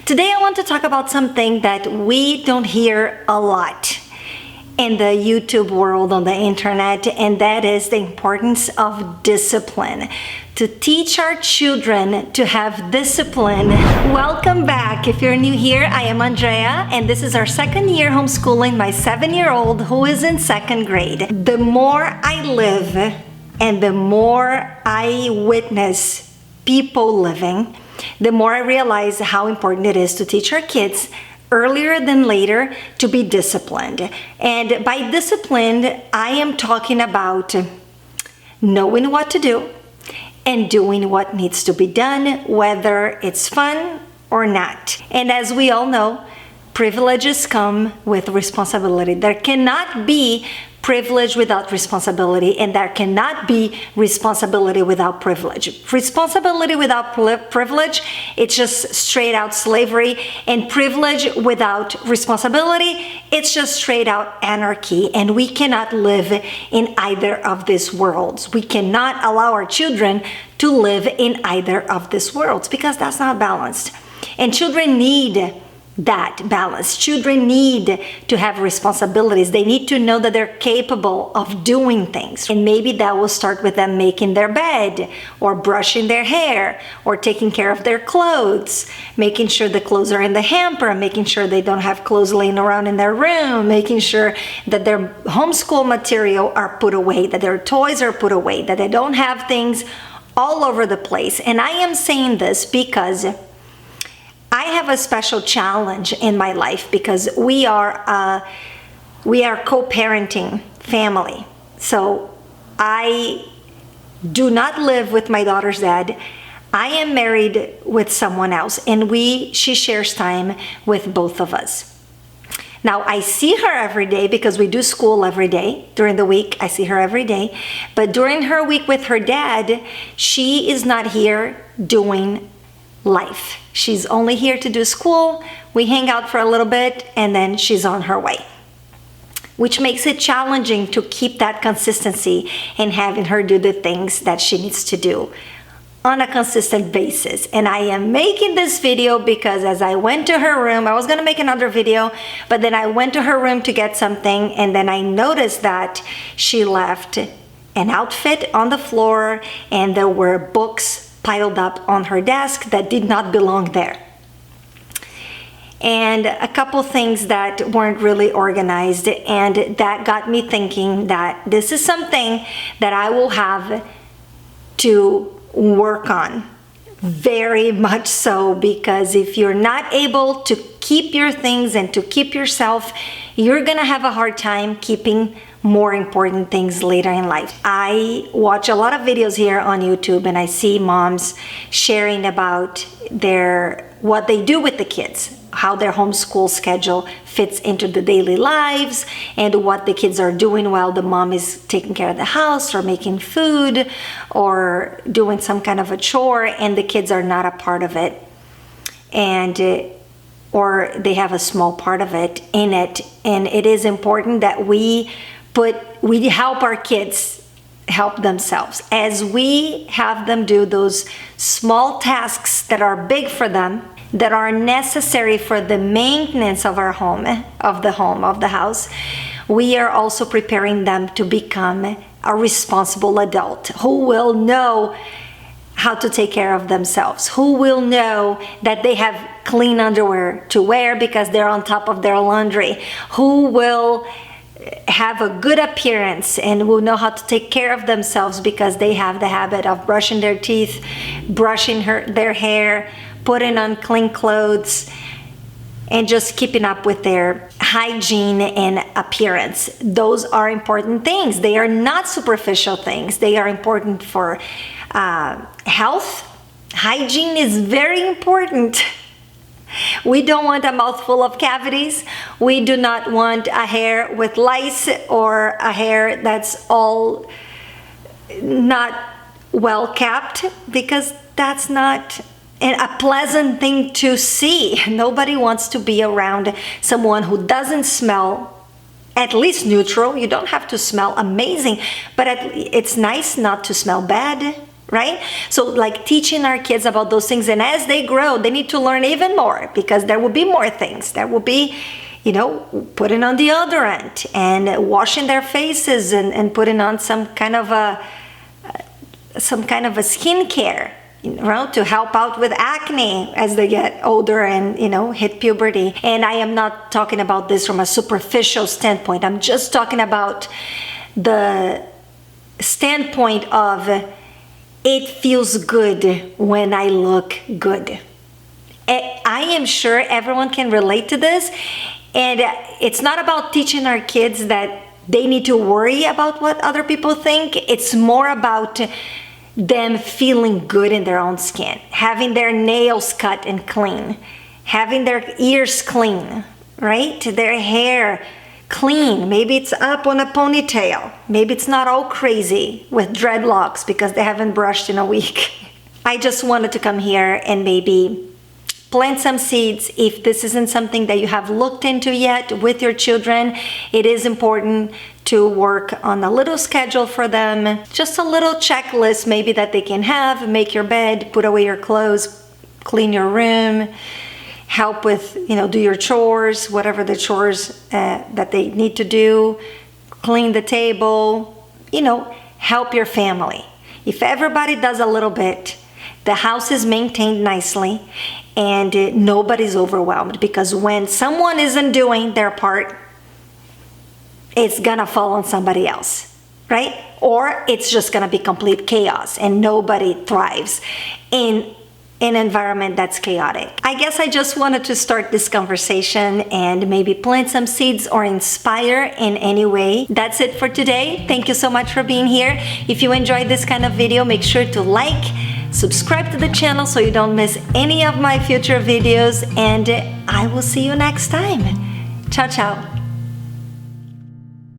Today I want to talk about something that we don't hear a lot in the YouTube world, on the internet, and that is the importance of discipline. To teach our children to have discipline. Welcome back. If you're new here, I am Andrea, and this is our second year homeschooling my 7-year-old who is in second grade. The more I live and the more I witness people living, the more I realize how important it is to teach our kids earlier than later to be disciplined. And by disciplined, I am talking about knowing what to do and doing what needs to be done, whether it's fun or not. And as we all know, privileges come with responsibility. There cannot be privilege without responsibility, and there cannot be responsibility without privilege. Responsibility without privilege, it's just straight out slavery, and privilege without responsibility, it's just straight out anarchy, and we cannot live in either of these worlds. We cannot allow our children to live in either of these worlds because that's not balanced. And children need that balance. Children need to have responsibilities. They need to know that they're capable of doing things. And maybe that will start with them making their bed, or brushing their hair, or taking care of their clothes, making sure the clothes are in the hamper, making sure they don't have clothes laying around in their room, making sure that their homeschool material are put away, that their toys are put away, that they don't have things all over the place. And I am saying this because I have a special challenge in my life because we are co-parenting family. So I do not live with my daughter's dad. I am married with someone else, and she shares time with both of us. Now, I see her every day because we do school every day. During the week, I see her every day. But during her week with her dad, she is not here doing life. She's only here to do school. We hang out for a little bit and then she's on her way, which makes it challenging to keep that consistency and having her do the things that she needs to do on a consistent basis. And I am making this video because as I went to her room, I was gonna make another video, but then I went to her room to get something, and then I noticed that she left an outfit on the floor and there were books piled up on her desk that did not belong there. And a couple things that weren't really organized, and that got me thinking that this is something that I will have to work on, very much so, because if you're not able to keep your things and to keep yourself, you're gonna have a hard time keeping more important things later in life. I watch a lot of videos here on YouTube, and I see moms sharing about what they do with the kids, how their homeschool schedule fits into the daily lives, and what the kids are doing while the mom is taking care of the house or making food or doing some kind of a chore, and the kids are not a part of it, or they have a small part of it in it. And it is important that we help our kids help themselves as we have them do those small tasks that are big for them, that are necessary for the maintenance of our home, of the house. We are also preparing them to become a responsible adult who will know how to take care of themselves, who will know that they have clean underwear to wear because they're on top of their laundry, who will have a good appearance and will know how to take care of themselves because they have the habit of brushing their teeth, brushing their hair, putting on clean clothes, and just keeping up with their hygiene and appearance. Those are important things. They are not superficial things. They are important for health. Hygiene is very important. We don't want a mouthful of cavities. We do not want a hair with lice or a hair that's all not well kept, because that's not a pleasant thing to see. Nobody wants to be around someone who doesn't smell at least neutral. You don't have to smell amazing, but it's nice not to smell bad. right? So like teaching our kids about those things, and as they grow, they need to learn even more, because there will be more things. There will be, you know, putting on deodorant and washing their faces and putting on some kind of a skincare, you know, to help out with acne as they get older and, you know, hit puberty. And I am not talking about this from a superficial standpoint. I'm just talking about the standpoint of it feels good when I look good. I am sure everyone can relate to this. And it's not about teaching our kids that they need to worry about what other people think. It's more about them feeling good in their own skin, having their nails cut and clean, having their ears clean, right? Their hair clean. Maybe it's up on a ponytail. Maybe it's not all crazy with dreadlocks because they haven't brushed in a week. I just wanted to come here and maybe plant some seeds. If this isn't something that you have looked into yet with your children, it is important to work on a little schedule for them. Just a little checklist maybe that they can have. Make your bed, put away your clothes, clean your room, help with, you know, do your chores, whatever the chores that they need to do, clean the table, you know, help your family. If everybody does a little bit, the house is maintained nicely and nobody's overwhelmed, because when someone isn't doing their part, it's gonna fall on somebody else, right? Or it's just gonna be complete chaos and nobody thrives in an environment that's chaotic. I guess I just wanted to start this conversation and maybe plant some seeds or inspire in any way. That's it for today. Thank you so much for being here. If you enjoyed this kind of video, make sure to like, subscribe to the channel so you don't miss any of my future videos, and I will see you next time. Ciao, ciao.